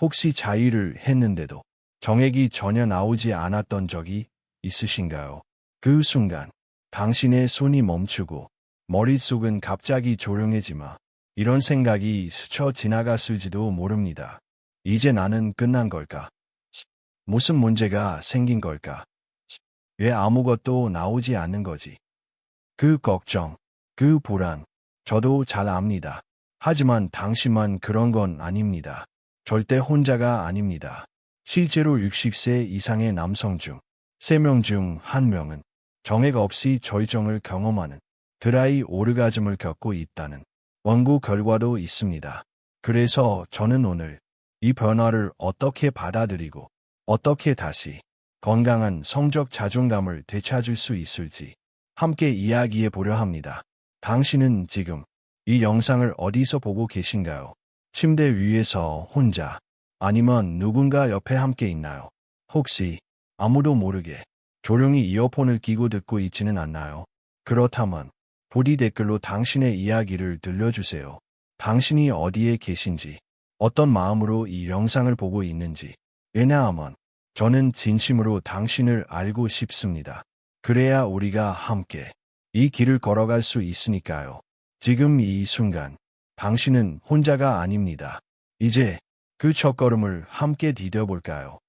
혹시 자의를 했는데도 정액이 전혀 나오지 않았던 적이 있으신가요? 그 순간 당신의 손이 멈추고 머릿속은 갑자기 조용해지마 이런 생각이 스쳐 지나갔을지도 모릅니다. 이제 나는 끝난 걸까? 무슨 문제가 생긴 걸까? 왜 아무것도 나오지 않는 거지? 그 걱정, 그 불안, 저도 잘 압니다. 하지만 당신만 그런 건 아닙니다. 절대 혼자가 아닙니다. 실제로 60세 이상의 남성 중 3명 중 1명은 정액 없이 절정을 경험하는 드라이 오르가즘을 겪고 있다는 연구 결과도 있습니다. 그래서 저는 오늘 이 변화를 어떻게 받아들이고 어떻게 다시 건강한 성적 자존감을 되찾을 수 있을지 함께 이야기해 보려 합니다. 당신은 지금 이 영상을 어디서 보고 계신가요? 침대 위에서 혼자 아니면 누군가 옆에 함께 있나요? 혹시 아무도 모르게 조용히 이어폰을 끼고 듣고 있지는 않나요? 그렇다면 부디 댓글로 당신의 이야기를 들려주세요. 당신이 어디에 계신지, 어떤 마음으로 이 영상을 보고 있는지. 왜냐하면 저는 진심으로 당신을 알고 싶습니다. 그래야 우리가 함께 이 길을 걸어갈 수 있으니까요. 지금 이 순간 당신은 혼자가 아닙니다. 이제 그 첫걸음을 함께 디뎌볼까요?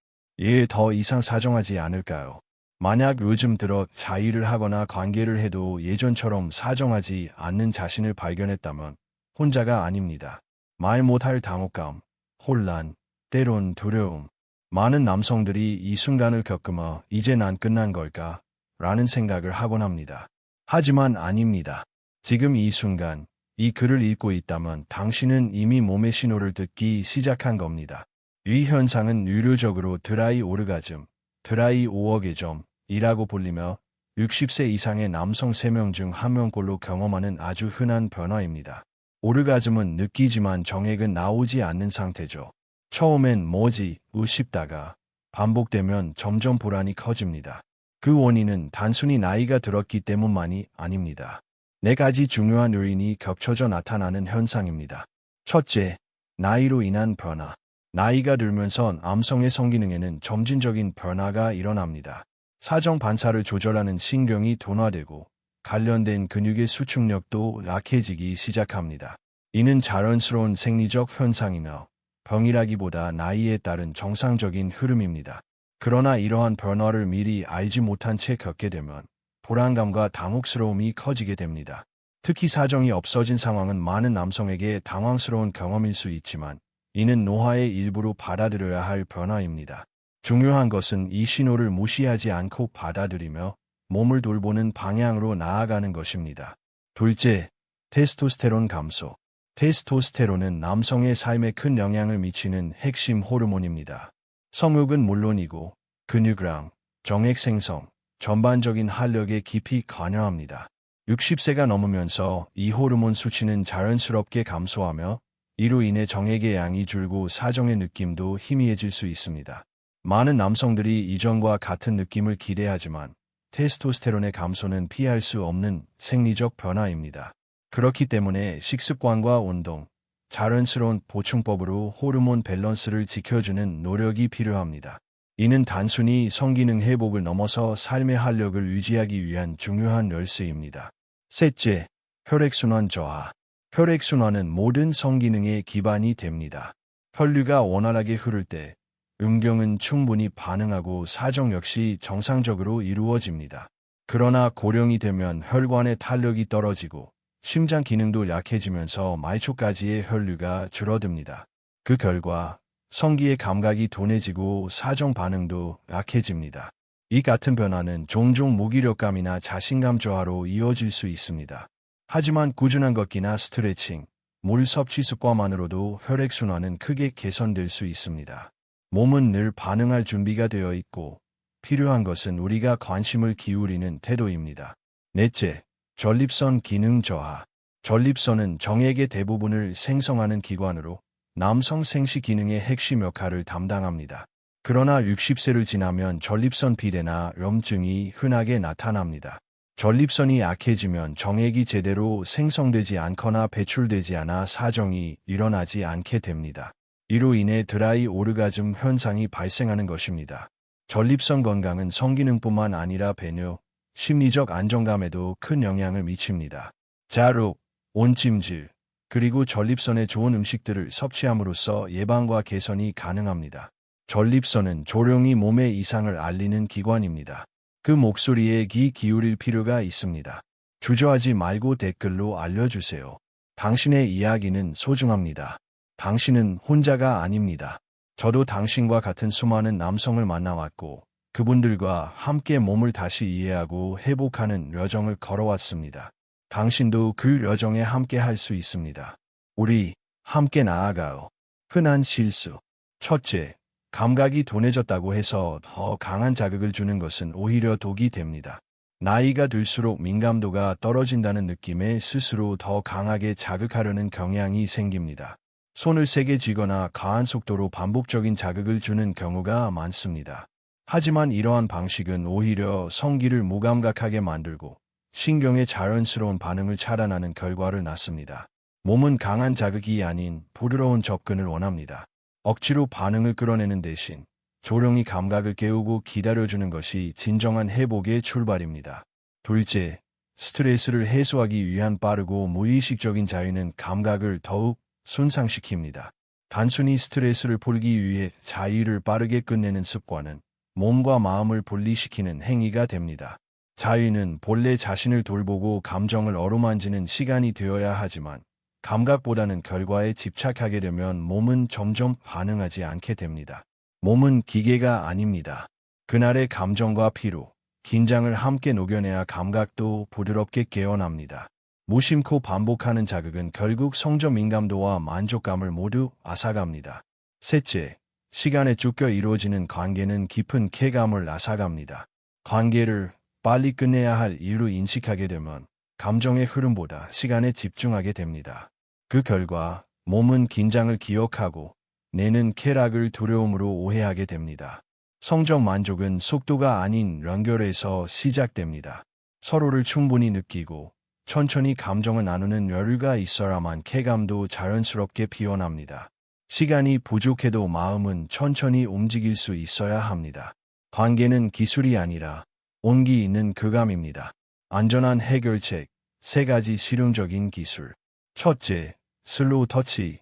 더 이상 사정하지 않을까요? 만약 요즘 들어 자의를 하거나 관계를 해도 예전처럼 사정하지 않는 자신을 발견했다면 혼자가 아닙니다. 말 못할 당혹감, 혼란, 때론 두려움. 많은 남성들이 이 순간을 겪으며 이제 난 끝난 걸까? 라는 생각을 하곤 합니다. 하지만 아닙니다. 지금 이 순간 이 글을 읽고 있다면 당신은 이미 몸의 신호를 듣기 시작한 겁니다. 이 현상은 의료적으로 드라이 오르가즘, 드라이 오어게점이라고 불리며 60세 이상의 남성 3명 중 1명꼴로 경험하는 아주 흔한 변화입니다. 오르가즘은 느끼지만 정액은 나오지 않는 상태죠. 처음엔 뭐지 싶다가 반복되면 점점 불안이 커집니다. 그 원인은 단순히 나이가 들었기 때문만이 아닙니다. 4가지 중요한 요인이 겹쳐져 나타나는 현상입니다. 첫째, 나이로 인한 변화. 나이가 들면서 남성의 성기능에는 점진적인 변화가 일어납니다. 사정 반사를 조절하는 신경이 둔화되고 관련된 근육의 수축력도 약해지기 시작합니다. 이는 자연스러운 생리적 현상이며 병이라기보다 나이에 따른 정상적인 흐름입니다. 그러나 이러한 변화를 미리 알지 못한 채 겪게 되면 불안감과 당혹스러움이 커지게 됩니다. 특히 사정이 없어진 상황은 많은 남성에게 당황스러운 경험일 수 있지만 이는 노화의 일부로 받아들여야 할 변화입니다. 중요한 것은 이 신호를 무시하지 않고 받아들이며 몸을 돌보는 방향으로 나아가는 것입니다. 둘째, 테스토스테론 감소. 테스토스테론은 남성의 삶에 큰 영향을 미치는 핵심 호르몬입니다. 성욕은 물론이고 근육량, 정액 생성, 전반적인 활력에 깊이 관여합니다. 60세가 넘으면서 이 호르몬 수치는 자연스럽게 감소하며 이로 인해 정액의 양이 줄고 사정의 느낌도 희미해질 수 있습니다. 많은 남성들이 이전과 같은 느낌을 기대하지만 테스토스테론의 감소는 피할 수 없는 생리적 변화입니다. 그렇기 때문에 식습관과 운동, 자연스러운 보충법으로 호르몬 밸런스를 지켜주는 노력이 필요합니다. 이는 단순히 성기능 회복을 넘어서 삶의 활력을 유지하기 위한 중요한 열쇠입니다. 셋째, 혈액순환 저하. 혈액순환은 모든 성기능의 기반이 됩니다. 혈류가 원활하게 흐를 때 음경은 충분히 반응하고 사정 역시 정상적으로 이루어집니다. 그러나 고령이 되면 혈관의 탄력이 떨어지고 심장 기능도 약해지면서 말초까지의 혈류가 줄어듭니다. 그 결과 성기의 감각이 둔해지고 사정 반응도 약해집니다. 이 같은 변화는 종종 무기력감이나 자신감 저하로 이어질 수 있습니다. 하지만 꾸준한 걷기나 스트레칭, 물 섭취 습관만으로도 혈액순환은 크게 개선될 수 있습니다. 몸은 늘 반응할 준비가 되어 있고 필요한 것은 우리가 관심을 기울이는 태도입니다. 넷째, 전립선 기능 저하. 전립선은 정액의 대부분을 생성하는 기관으로 남성 생식 기능의 핵심 역할을 담당합니다. 그러나 60세를 지나면 전립선 비대나 염증이 흔하게 나타납니다. 전립선이 약해지면 정액이 제대로 생성되지 않거나 배출되지 않아 사정이 일어나지 않게 됩니다. 이로 인해 드라이 오르가즘 현상이 발생하는 것입니다. 전립선 건강은 성기능뿐만 아니라 배뇨, 심리적 안정감에도 큰 영향을 미칩니다. 자로, 온찜질, 그리고 전립선에 좋은 음식들을 섭취함으로써 예방과 개선이 가능합니다. 전립선은 조용히 몸의 이상을 알리는 기관입니다. 그 목소리에 귀 기울일 필요가 있습니다. 주저하지 말고 댓글로 알려주세요. 당신의 이야기는 소중합니다. 당신은 혼자가 아닙니다. 저도 당신과 같은 수많은 남성을 만나왔고 그분들과 함께 몸을 다시 이해하고 회복하는 여정을 걸어왔습니다. 당신도 그 여정에 함께 할 수 있습니다. 우리 함께 나아가요. 흔한 실수. 첫째, 감각이 둔해졌다고 해서 더 강한 자극을 주는 것은 오히려 독이 됩니다. 나이가 들수록 민감도가 떨어진다는 느낌에 스스로 더 강하게 자극하려는 경향이 생깁니다. 손을 세게 쥐거나 과한 속도로 반복적인 자극을 주는 경우가 많습니다. 하지만 이러한 방식은 오히려 성기를 무감각하게 만들고 신경의 자연스러운 반응을 차단하는 결과를 낳습니다. 몸은 강한 자극이 아닌 부드러운 접근을 원합니다. 억지로 반응을 끌어내는 대신 조용히 감각을 깨우고 기다려주는 것이 진정한 회복의 출발입니다. 둘째, 스트레스를 해소하기 위한 빠르고 무의식적인 자유는 감각을 더욱 손상시킵니다. 단순히 스트레스를 풀기 위해 자유를 빠르게 끝내는 습관은 몸과 마음을 분리시키는 행위가 됩니다. 자유는 본래 자신을 돌보고 감정을 어루만지는 시간이 되어야 하지만 감각보다는 결과에 집착하게 되면 몸은 점점 반응하지 않게 됩니다. 몸은 기계가 아닙니다. 그날의 감정과 피로, 긴장을 함께 녹여내야 감각도 부드럽게 깨어납니다. 무심코 반복하는 자극은 결국 성적 민감도와 만족감을 모두 앗아갑니다. 셋째, 시간에 쫓겨 이루어지는 관계는 깊은 쾌감을 앗아갑니다. 관계를 빨리 끝내야 할 이유로 인식하게 되면 감정의 흐름보다 시간에 집중하게 됩니다. 그 결과 몸은 긴장을 기억하고 뇌는 쾌락을 두려움으로 오해하게 됩니다. 성적 만족은 속도가 아닌 연결에서 시작됩니다. 서로를 충분히 느끼고 천천히 감정을 나누는 여유가 있어야만 쾌감도 자연스럽게 피어납니다. 시간이 부족해도 마음은 천천히 움직일 수 있어야 합니다. 관계는 기술이 아니라 온기 있는 교감입니다. 안전한 해결책, 3가지 실용적인 기술. 첫째, 슬로우 터치.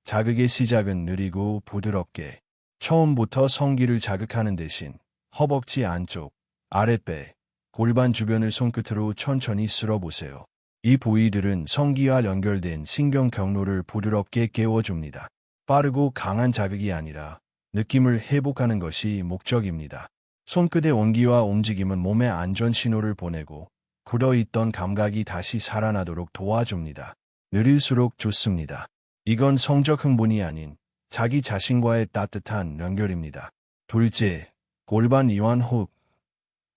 자극의 시작은 느리고 부드럽게. 처음부터 성기를 자극하는 대신 허벅지 안쪽, 아랫배, 골반 주변을 손끝으로 천천히 쓸어보세요. 이 부위들은 성기와 연결된 신경 경로를 부드럽게 깨워줍니다. 빠르고 강한 자극이 아니라 느낌을 회복하는 것이 목적입니다. 손끝의 온기와 움직임은 몸에 안전 신호를 보내고 굳어있던 감각이 다시 살아나도록 도와줍니다. 느릴수록 좋습니다. 이건 성적 흥분이 아닌 자기 자신과의 따뜻한 연결입니다. 둘째, 골반 이완 호흡.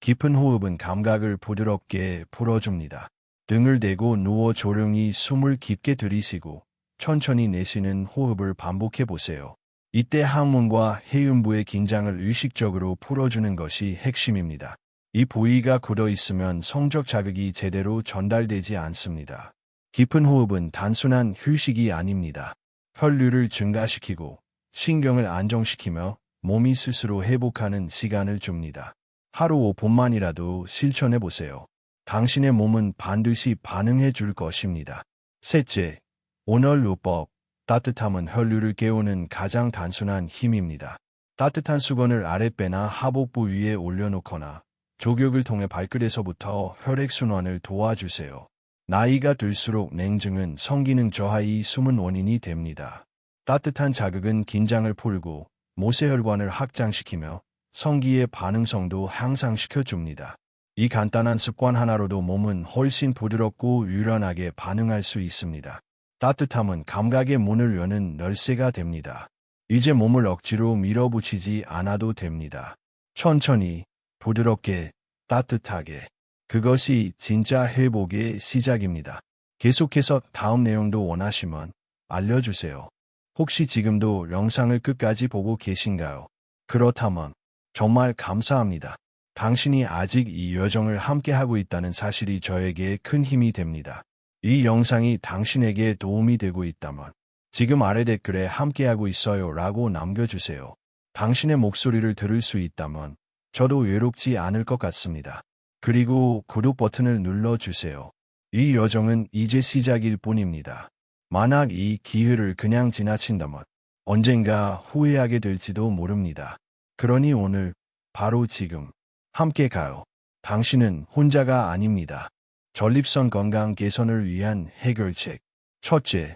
깊은 호흡은 감각을 부드럽게 풀어줍니다. 등을 대고 누워 조용히 숨을 깊게 들이쉬고 천천히 내쉬는 호흡을 반복해 보세요. 이때 항문과 해윤부의 긴장을 의식적으로 풀어주는 것이 핵심입니다. 이 부위가 굳어 있으면 성적 자극이 제대로 전달되지 않습니다. 깊은 호흡은 단순한 휴식이 아닙니다. 혈류를 증가시키고 신경을 안정시키며 몸이 스스로 회복하는 시간을 줍니다. 하루 5분만이라도 실천해 보세요. 당신의 몸은 반드시 반응해 줄 것입니다. 셋째, 온열요법. 따뜻함은 혈류를 깨우는 가장 단순한 힘입니다. 따뜻한 수건을 아랫배나 하복부 위에 올려놓거나 족욕을 통해 발끝에서부터 혈액순환을 도와주세요. 나이가 들수록 냉증은 성기능 저하의 숨은 원인이 됩니다. 따뜻한 자극은 긴장을 풀고 모세혈관을 확장시키며 성기의 반응성도 향상시켜줍니다. 이 간단한 습관 하나로도 몸은 훨씬 부드럽고 유연하게 반응할 수 있습니다. 따뜻함은 감각의 문을 여는 열쇠가 됩니다. 이제 몸을 억지로 밀어붙이지 않아도 됩니다. 천천히, 부드럽게, 따뜻하게. 그것이 진짜 회복의 시작입니다. 계속해서 다음 내용도 원하시면 알려주세요. 혹시 지금도 영상을 끝까지 보고 계신가요? 그렇다면 정말 감사합니다. 당신이 아직 이 여정을 함께하고 있다는 사실이 저에게 큰 힘이 됩니다. 이 영상이 당신에게 도움이 되고 있다면 지금 아래 댓글에 함께하고 있어요 라고 남겨주세요. 당신의 목소리를 들을 수 있다면 저도 외롭지 않을 것 같습니다. 그리고 구독 버튼을 눌러주세요. 이 여정은 이제 시작일 뿐입니다. 만약 이 기회를 그냥 지나친다면 언젠가 후회하게 될지도 모릅니다. 그러니 오늘, 바로 지금, 함께 가요. 당신은 혼자가 아닙니다. 전립선 건강 개선을 위한 해결책. 첫째,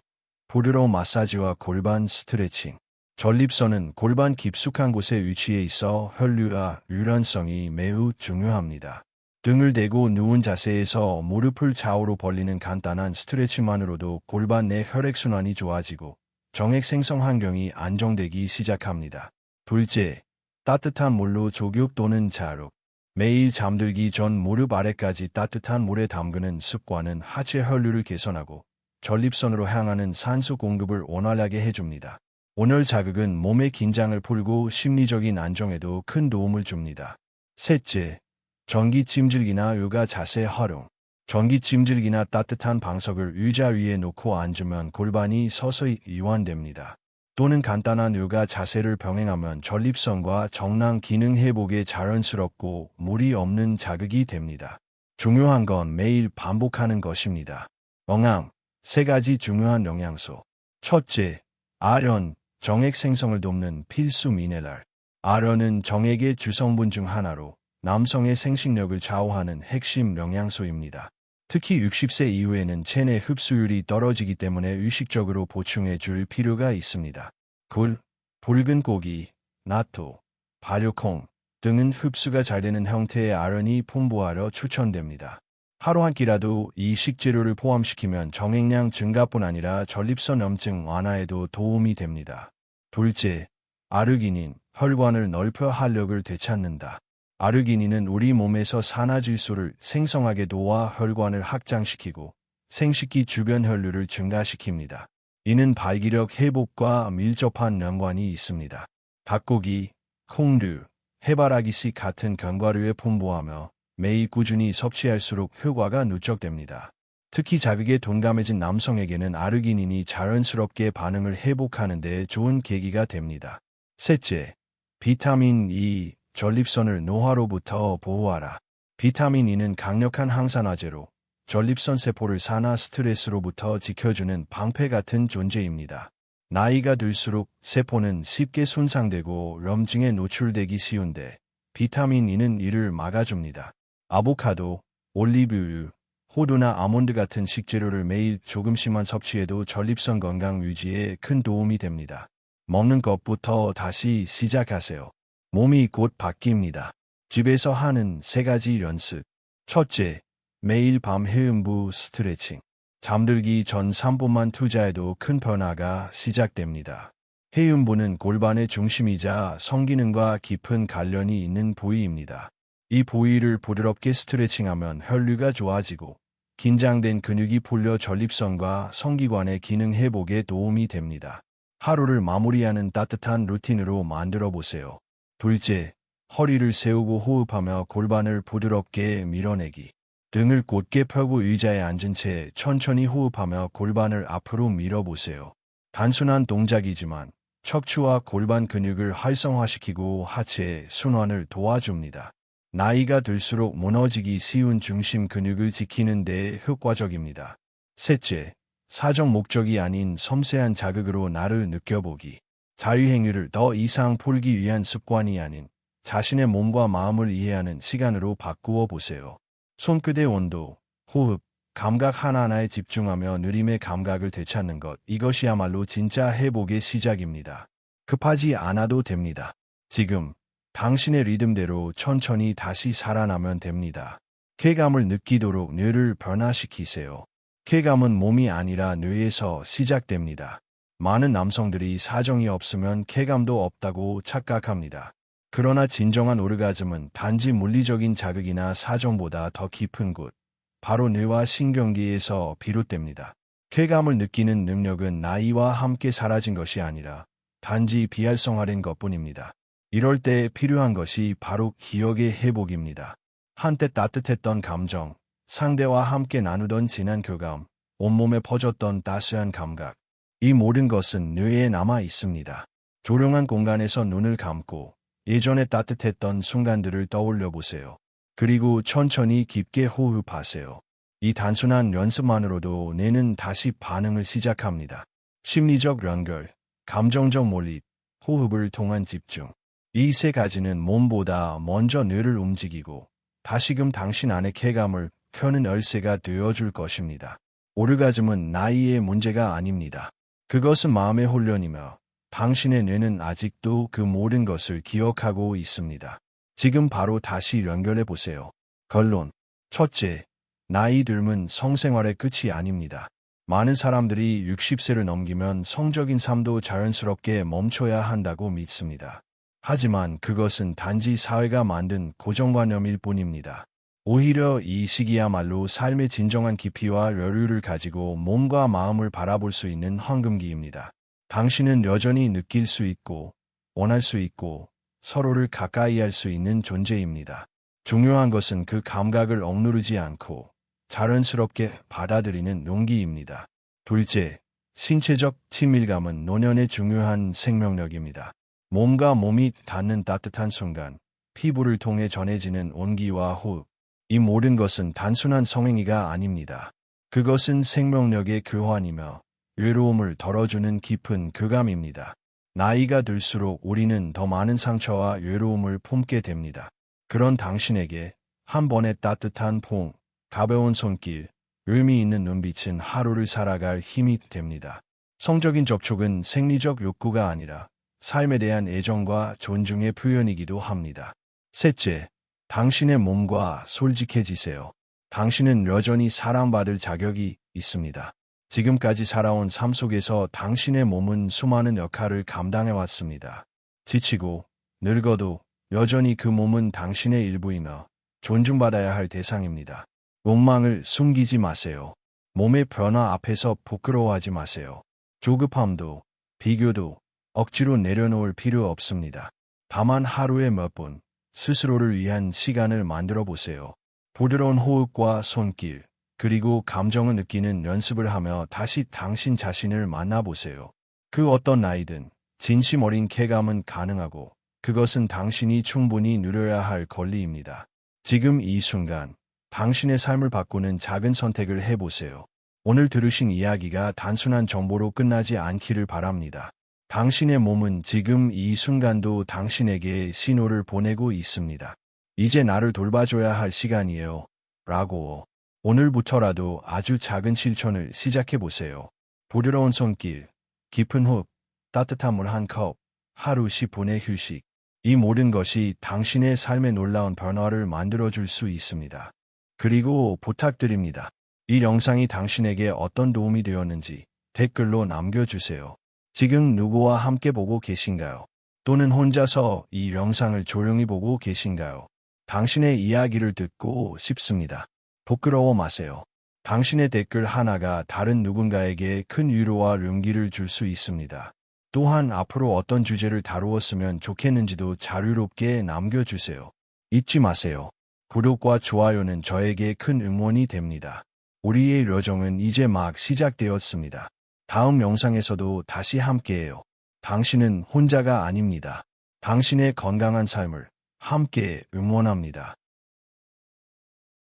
부드러운 마사지와 골반 스트레칭. 전립선은 골반 깊숙한 곳에 위치해 있어 혈류와 유연성이 매우 중요합니다. 등을 대고 누운 자세에서 무릎을 좌우로 벌리는 간단한 스트레칭만으로도 골반 내 혈액순환이 좋아지고 정액 생성 환경이 안정되기 시작합니다. 둘째, 따뜻한 물로 족욕 또는 자룩. 매일 잠들기 전 무릎 아래까지 따뜻한 물에 담그는 습관은 하체 혈류를 개선하고 전립선으로 향하는 산소 공급을 원활하게 해줍니다. 온열 자극은 몸의 긴장을 풀고 심리적인 안정에도 큰 도움을 줍니다. 셋째, 전기 찜질기나 요가 자세 활용. 전기 찜질기나 따뜻한 방석을 의자 위에 놓고 앉으면 골반이 서서히 이완됩니다. 또는 간단한 요가 자세를 병행하면 전립선과 정랑 기능 회복에 자연스럽고 무리 없는 자극이 됩니다. 중요한 건 매일 반복하는 것입니다. 영양, 세 가지 중요한 영양소. 첫째, 아연, 정액 생성을 돕는 필수 미네랄. 아연은 정액의 주성분 중 하나로 남성의 생식력을 좌우하는 핵심 영양소입니다. 특히 60세 이후에는 체내 흡수율이 떨어지기 때문에 의식적으로 보충해 줄 필요가 있습니다. 굴, 붉은 고기, 나토, 발효콩 등은 흡수가 잘 되는 형태의 아연이 풍부하여 추천됩니다. 하루 한 끼라도 이 식재료를 포함시키면 정액량 증가뿐 아니라 전립선 염증 완화에도 도움이 됩니다. 둘째, 아르기닌, 혈관을 넓혀 활력을 되찾는다. 아르기닌은 우리 몸에서 산화질소를 생성하게 도와 혈관을 확장시키고 생식기 주변 혈류를 증가시킵니다. 이는 발기력 회복과 밀접한 연관이 있습니다. 닭고기, 콩류, 해바라기씨 같은 견과류에 풍부하며 매일 꾸준히 섭취할수록 효과가 누적됩니다. 특히 자극에 둔감해진 남성에게는 아르기닌이 자연스럽게 반응을 회복하는 데 좋은 계기가 됩니다. 셋째, 비타민 E, 전립선을 노화로부터 보호하라. 비타민 E는 강력한 항산화제로 전립선 세포를 산화 스트레스로부터 지켜주는 방패 같은 존재입니다. 나이가 들수록 세포는 쉽게 손상되고 염증에 노출되기 쉬운데 비타민 E는 이를 막아줍니다. 아보카도, 올리브유, 호두나 아몬드 같은 식재료를 매일 조금씩만 섭취해도 전립선 건강 유지에 큰 도움이 됩니다. 먹는 것부터 다시 시작하세요. 몸이 곧 바뀝니다. 집에서 하는 세 가지 연습. 첫째, 매일 밤 해음부 스트레칭. 잠들기 전 3분만 투자해도 큰 변화가 시작됩니다. 해음부는 골반의 중심이자 성기능과 깊은 관련이 있는 부위입니다. 이 부위를 부드럽게 스트레칭하면 혈류가 좋아지고 긴장된 근육이 풀려 전립선과 성기관의 기능 회복에 도움이 됩니다. 하루를 마무리하는 따뜻한 루틴으로 만들어 보세요. 둘째, 허리를 세우고 호흡하며 골반을 부드럽게 밀어내기. 등을 곧게 펴고 의자에 앉은 채 천천히 호흡하며 골반을 앞으로 밀어보세요. 단순한 동작이지만 척추와 골반 근육을 활성화시키고 하체 순환을 도와줍니다. 나이가 들수록 무너지기 쉬운 중심 근육을 지키는 데 효과적입니다. 셋째, 사정 목적이 아닌 섬세한 자극으로 나를 느껴보기. 자유행위를 더 이상 풀기 위한 습관이 아닌 자신의 몸과 마음을 이해하는 시간으로 바꾸어 보세요. 손끝의 온도, 호흡, 감각 하나하나에 집중하며 느림의 감각을 되찾는 것, 이것이야말로 진짜 회복의 시작입니다. 급하지 않아도 됩니다. 지금 당신의 리듬대로 천천히 다시 살아나면 됩니다. 쾌감을 느끼도록 뇌를 변화시키세요. 쾌감은 몸이 아니라 뇌에서 시작됩니다. 많은 남성들이 사정이 없으면 쾌감도 없다고 착각합니다. 그러나 진정한 오르가즘은 단지 물리적인 자극이나 사정보다 더 깊은 곳, 바로 뇌와 신경계에서 비롯됩니다. 쾌감을 느끼는 능력은 나이와 함께 사라진 것이 아니라 단지 비활성화된 것뿐입니다. 이럴 때 필요한 것이 바로 기억의 회복입니다. 한때 따뜻했던 감정, 상대와 함께 나누던 진한 교감, 온몸에 퍼졌던 따스한 감각, 이 모든 것은 뇌에 남아 있습니다. 조용한 공간에서 눈을 감고 예전에 따뜻했던 순간들을 떠올려 보세요. 그리고 천천히 깊게 호흡하세요. 이 단순한 연습만으로도 뇌는 다시 반응을 시작합니다. 심리적 연결, 감정적 몰입, 호흡을 통한 집중. 이 세 가지는 몸보다 먼저 뇌를 움직이고 다시금 당신 안의 쾌감을 켜는 열쇠가 되어줄 것입니다. 오르가즘은 나이의 문제가 아닙니다. 그것은 마음의 훈련이며 당신의 뇌는 아직도 그 모든 것을 기억하고 있습니다. 지금 바로 다시 연결해 보세요. 결론. 첫째, 나이 들면 성생활의 끝이 아닙니다. 많은 사람들이 60세를 넘기면 성적인 삶도 자연스럽게 멈춰야 한다고 믿습니다. 하지만 그것은 단지 사회가 만든 고정관념일 뿐입니다. 오히려 이 시기야말로 삶의 진정한 깊이와 여유를 가지고 몸과 마음을 바라볼 수 있는 황금기입니다. 당신은 여전히 느낄 수 있고, 원할 수 있고, 서로를 가까이 할 수 있는 존재입니다. 중요한 것은 그 감각을 억누르지 않고 자연스럽게 받아들이는 용기입니다. 둘째, 신체적 친밀감은 노년의 중요한 생명력입니다. 몸과 몸이 닿는 따뜻한 순간, 피부를 통해 전해지는 온기와 호흡, 이 모든 것은 단순한 성행위가 아닙니다. 그것은 생명력의 교환이며 외로움을 덜어주는 깊은 교감입니다. 나이가 들수록 우리는 더 많은 상처와 외로움을 품게 됩니다. 그런 당신에게 한 번의 따뜻한 포옹, 가벼운 손길, 의미 있는 눈빛은 하루를 살아갈 힘이 됩니다. 성적인 접촉은 생리적 욕구가 아니라 삶에 대한 애정과 존중의 표현이기도 합니다. 셋째, 당신의 몸과 솔직해지세요. 당신은 여전히 사랑받을 자격이 있습니다. 지금까지 살아온 삶 속에서 당신의 몸은 수많은 역할을 감당해왔습니다. 지치고 늙어도 여전히 그 몸은 당신의 일부이며 존중받아야 할 대상입니다. 욕망을 숨기지 마세요. 몸의 변화 앞에서 부끄러워하지 마세요. 조급함도 비교도 억지로 내려놓을 필요 없습니다. 다만 하루에 몇 분 스스로를 위한 시간을 만들어 보세요. 부드러운 호흡과 손길, 그리고 감정을 느끼는 연습을 하며 다시 당신 자신을 만나보세요. 그 어떤 나이든 진심 어린 쾌감은 가능하고 그것은 당신이 충분히 누려야 할 권리입니다. 지금 이 순간 당신의 삶을 바꾸는 작은 선택을 해보세요. 오늘 들으신 이야기가 단순한 정보로 끝나지 않기를 바랍니다. 당신의 몸은 지금 이 순간도 당신에게 신호를 보내고 있습니다. 이제 나를 돌봐줘야 할 시간이에요. 라고. 오늘부터라도 아주 작은 실천을 시작해보세요. 부드러운 손길, 깊은 호흡, 따뜻한 물 한 컵, 하루 10분의 휴식. 이 모든 것이 당신의 삶에 놀라운 변화를 만들어줄 수 있습니다. 그리고 부탁드립니다. 이 영상이 당신에게 어떤 도움이 되었는지 댓글로 남겨주세요. 지금 누구와 함께 보고 계신가요? 또는 혼자서 이 영상을 조용히 보고 계신가요? 당신의 이야기를 듣고 싶습니다. 부끄러워 마세요. 당신의 댓글 하나가 다른 누군가에게 큰 위로와 용기를 줄 수 있습니다. 또한 앞으로 어떤 주제를 다루었으면 좋겠는지도 자유롭게 남겨주세요. 잊지 마세요. 구독과 좋아요는 저에게 큰 응원이 됩니다. 우리의 여정은 이제 막 시작되었습니다. 다음 영상에서도 다시 함께해요. 당신은 혼자가 아닙니다. 당신의 건강한 삶을 함께 응원합니다.